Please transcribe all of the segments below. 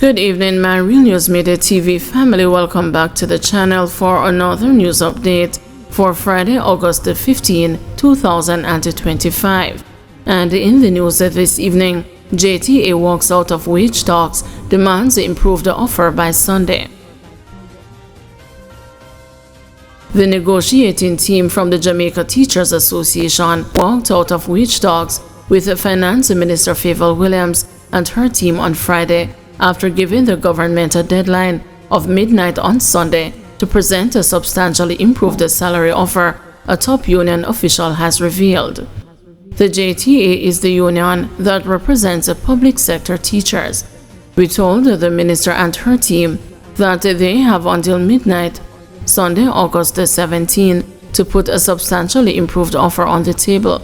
Good evening, my Real News Midday TV family. Welcome back to the channel for another news update for Friday, August 15, 2025. And in the news this evening, JTA walks out of wage talks, demands improved offer by Sunday. The negotiating team from the Jamaica Teachers Association walked out of wage talks with Finance Minister Favour Williams and her team on Friday, after giving the government a deadline of midnight on Sunday to present a substantially improved salary offer, a top union official has revealed. The JTA is the union that represents public sector teachers. We told the minister and her team that they have until midnight, Sunday, August 17, to put a substantially improved offer on the table.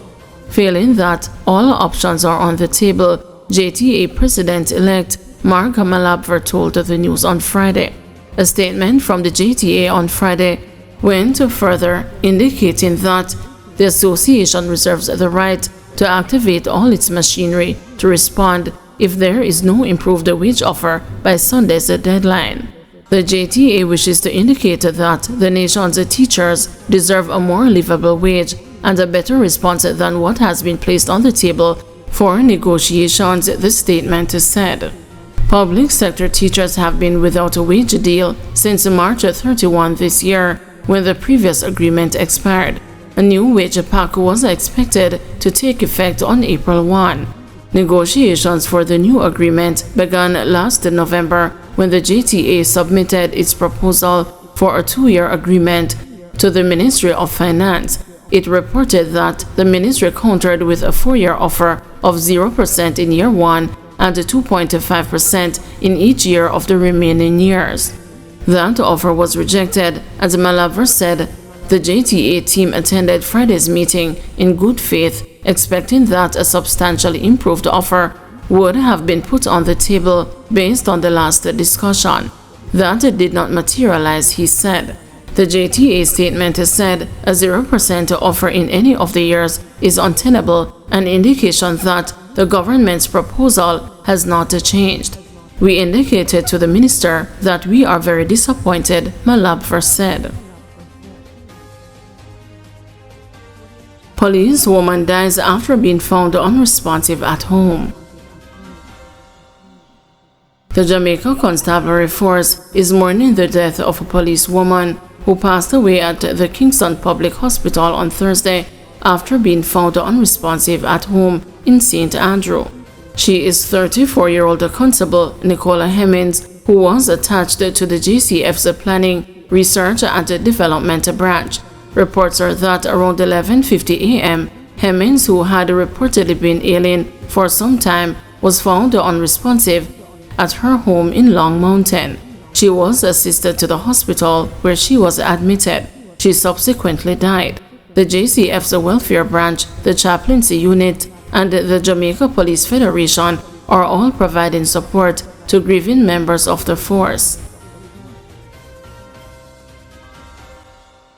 Failing that, all options are on the table, JTA President-elect Mark Malabver told the news on Friday. A statement from the JTA on Friday went further, indicating that the association reserves the right to activate all its machinery to respond if there is no improved wage offer by Sunday's deadline. The JTA wishes to indicate that the nation's teachers deserve a more livable wage and a better response than what has been placed on the table for negotiations, the statement said. Public sector teachers have been without a wage deal since March 31 this year, when the previous agreement expired. A new wage pact was expected to take effect on April 1. Negotiations for the new agreement began last November when the JTA submitted its proposal for a 2-year agreement to the Ministry of Finance. It reported that the ministry countered with a 4-year offer of 0% in year 1 and 2.5% in each year of the remaining years. That offer was rejected, as Malabver said. The JTA team attended Friday's meeting in good faith, expecting that a substantially improved offer would have been put on the table based on the last discussion. That did not materialize, he said. The JTA statement said a 0% offer in any of the years is untenable, an indication that the government's proposal has not changed. We indicated to the minister that we are very disappointed, Malabver said. Police woman dies after being found unresponsive at home. The Jamaica Constabulary Force is mourning the death of a police woman who passed away at the Kingston Public Hospital on Thursday after being found unresponsive at home in St. Andrew. She is 34-year-old Constable Nicola Hemmings, who was attached to the JCF's Planning, Research and Development branch. Reports are that around 11:50 a.m., Hemmings, who had reportedly been ailing for some time, was found unresponsive at her home in Long Mountain. She was assisted to the hospital where she was admitted. She subsequently died. The JCF's Welfare Branch, the Chaplaincy Unit, and the Jamaica Police Federation are all providing support to grieving members of the force.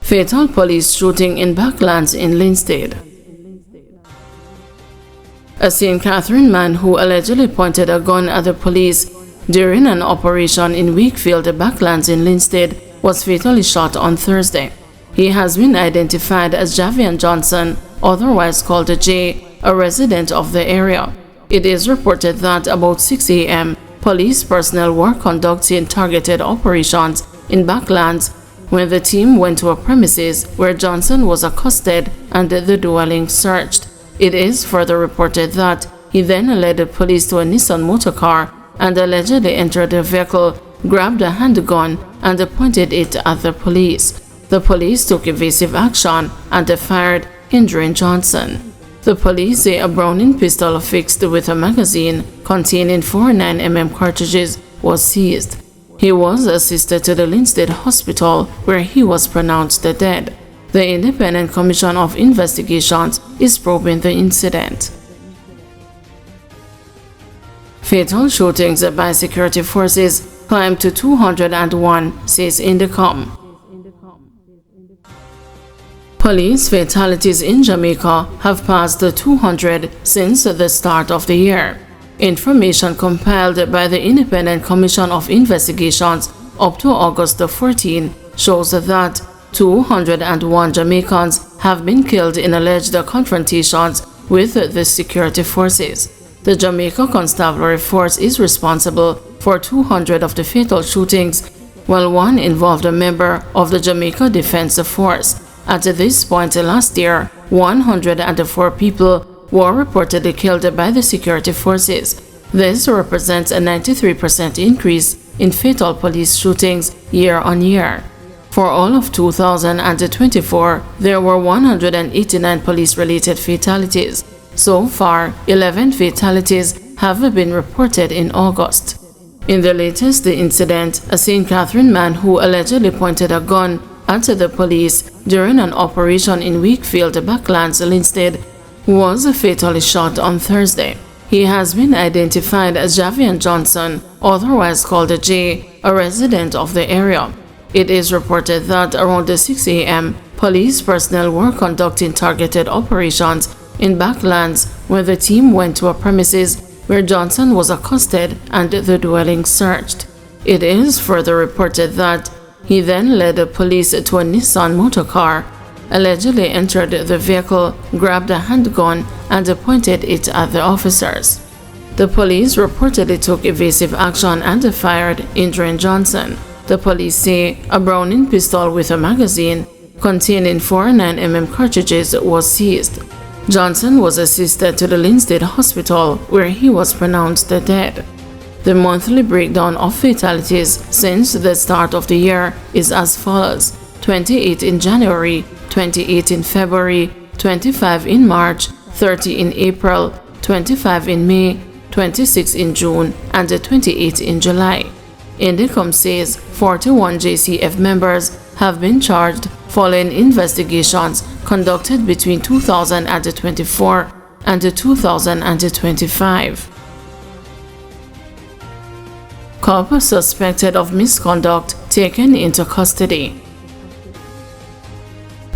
Fatal police shooting in Backlands in Lindstead. A St. Catherine man who allegedly pointed a gun at the police during an operation in Wakefield, Backlands in Lindstead, was fatally shot on Thursday. He has been identified as Javian Johnson, otherwise called Jay, a resident of the area. It is reported that about 6 a.m., police personnel were conducting targeted operations in Backlands when the team went to a premises where Johnson was accosted and the dwelling searched. It is further reported that he then led the police to a Nissan motorcar and allegedly entered the vehicle, grabbed a handgun, and pointed it at the police. The police took evasive action and fired, injuring Johnson. The police say a Browning pistol fixed with a magazine containing 4 9mm cartridges was seized. He was assisted to the Lindstead Hospital, where he was pronounced dead. The Independent Commission of Investigations is probing the incident. Fatal shootings by security forces climbed to 201, says Indicom. Police fatalities in Jamaica have passed the 200 since the start of the year. Information compiled by the Independent Commission of Investigations up to August 14 shows that 201 Jamaicans have been killed in alleged confrontations with the security forces. The Jamaica Constabulary Force is responsible for 200 of the fatal shootings, while one involved a member of the Jamaica Defense Force. At this point last year, 104 people were reportedly killed by the security forces. This represents a 93% increase in fatal police shootings year on year. For all of 2024, there were 189 police-related fatalities. So far, 11 fatalities have been reported in August. In the latest incident, a St. Catherine man who allegedly pointed a gun at the police during an operation in Wakefield, Backlands, Lindstead, was fatally shot on Thursday. He has been identified as Javian Johnson, otherwise called Jay, a resident of the area. It is reported that around 6 a.m., police personnel were conducting targeted operations in Backlands when the team went to a premises where Johnson was accosted and the dwelling searched. It is further reported that he then led the police to a Nissan motorcar, allegedly entered the vehicle, grabbed a handgun, and pointed it at the officers. The police reportedly took evasive action and fired, injuring Johnson. The police say a Browning pistol with a magazine containing 4 9mm cartridges was seized. Johnson was assisted to the Lindstead hospital where he was pronounced dead. The monthly breakdown of fatalities since the start of the year is as follows: 28 in January, 28 in February, 25 in March, 30 in April, 25 in May, 26 in June, and 28 in July. Indicom says 41 JCF members have been charged following investigations conducted between 2024 and 2025. Kulpa suspected of misconduct taken into custody.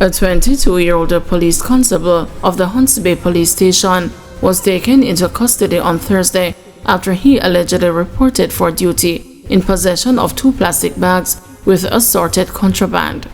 A 22-year-old police constable of the Hunts Bay police station was taken into custody on Thursday after he allegedly reported for duty in possession of 2 plastic bags with assorted contraband.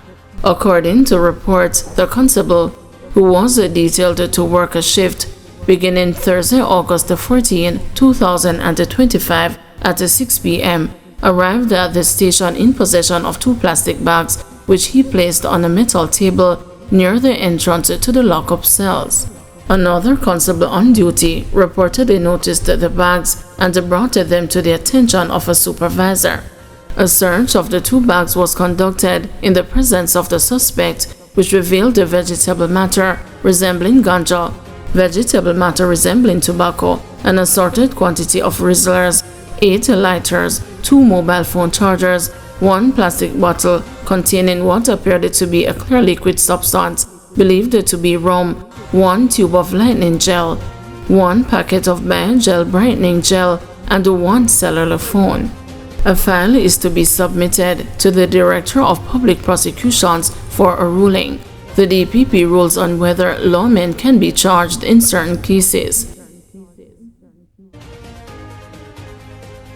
According to reports, the constable, who was detailed to work a shift beginning Thursday, August 14, 2025 at 6 p.m., arrived at the station in possession of 2 plastic bags which he placed on a metal table near the entrance to the lockup cells. Another constable on duty reportedly noticed the bags and brought them to the attention of a supervisor. A search of the 2 bags was conducted in the presence of the suspect, which revealed vegetable matter resembling ganja, vegetable matter resembling tobacco, an assorted quantity of Rizzlers, 8 lighters, 2 mobile phone chargers, 1 plastic bottle containing what appeared to be a clear liquid substance believed to be rum, 1 tube of lightning gel, 1 packet of biogel brightening gel, and 1 cellular phone. A file is to be submitted to the Director of Public Prosecutions for a ruling. The DPP rules on whether lawmen can be charged in certain cases.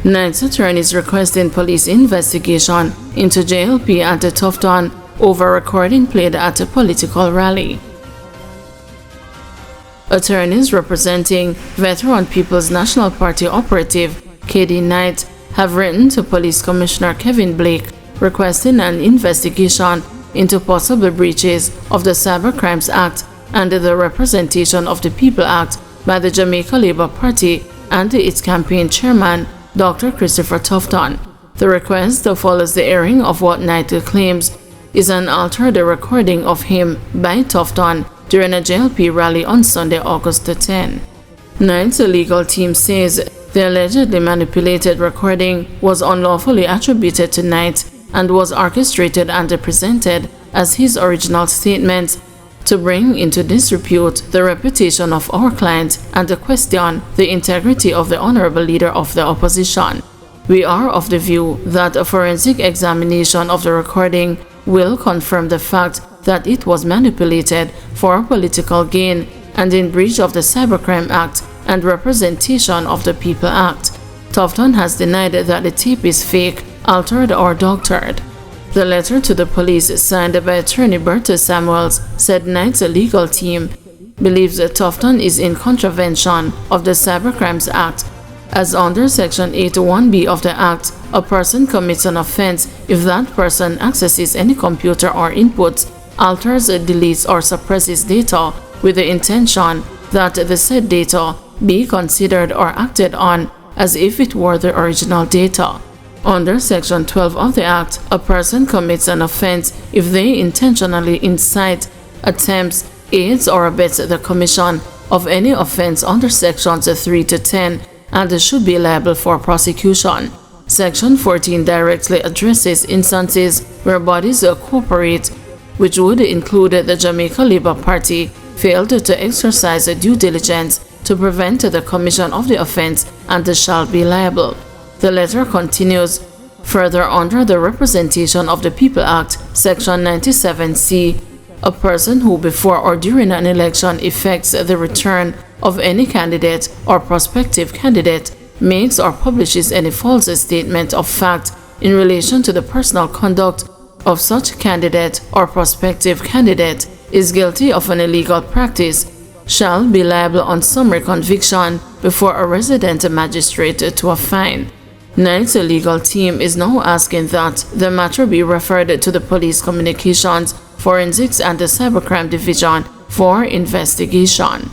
Knight's attorneys requesting police investigation into JLP at Tuffton over recording played at a political rally. Attorneys representing Veteran People's National Party operative KD Knight have written to Police Commissioner Kevin Blake requesting an investigation into possible breaches of the Cybercrimes Act and the Representation of the People Act by the Jamaica Labour Party and its campaign chairman, Dr. Christopher Tuffton. The request follows the airing of what Knight claims is an altered recording of him by Tuffton during a JLP rally on Sunday, August 10. Knight's legal team says the allegedly manipulated recording was unlawfully attributed to Knight and was orchestrated and presented as his original statement to bring into disrepute the reputation of our client and to question the integrity of the honorable leader of the opposition. We are of the view that a forensic examination of the recording will confirm the fact that it was manipulated for political gain and in breach of the Cybercrime Act and Representation of the People Act. Tuffton has denied that the tape is fake, altered, or doctored. The letter to the police, signed by attorney Bertha Samuels, said Knight's legal team believes that Tuffton is in contravention of the Cybercrimes Act, as under Section 81B of the Act, a person commits an offense if that person accesses any computer or inputs, alters, deletes, or suppresses data with the intention that the said data be considered or acted on as if it were the original data. Under Section 12 of the Act, a person commits an offense if they intentionally incite, attempts, aids, or abets the commission of any offense under Sections 3 to 10 and should be liable for prosecution. Section 14 directly addresses instances where bodies cooperate, which would include the Jamaica Labour Party, failed to exercise due diligence to prevent the commission of the offense and shall be liable. The letter continues, further under the Representation of the People Act, Section 97C, a person who before or during an election effects the return of any candidate or prospective candidate makes or publishes any false statement of fact in relation to the personal conduct of such candidate or prospective candidate is guilty of an illegal practice shall be liable on summary conviction before a resident magistrate to a fine. Knight's legal team is now asking that the matter be referred to the Police Communications, Forensics and the Cybercrime Division for investigation.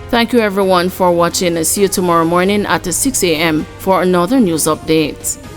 Thank you everyone for watching. See you tomorrow morning at 6 a.m. for another news update.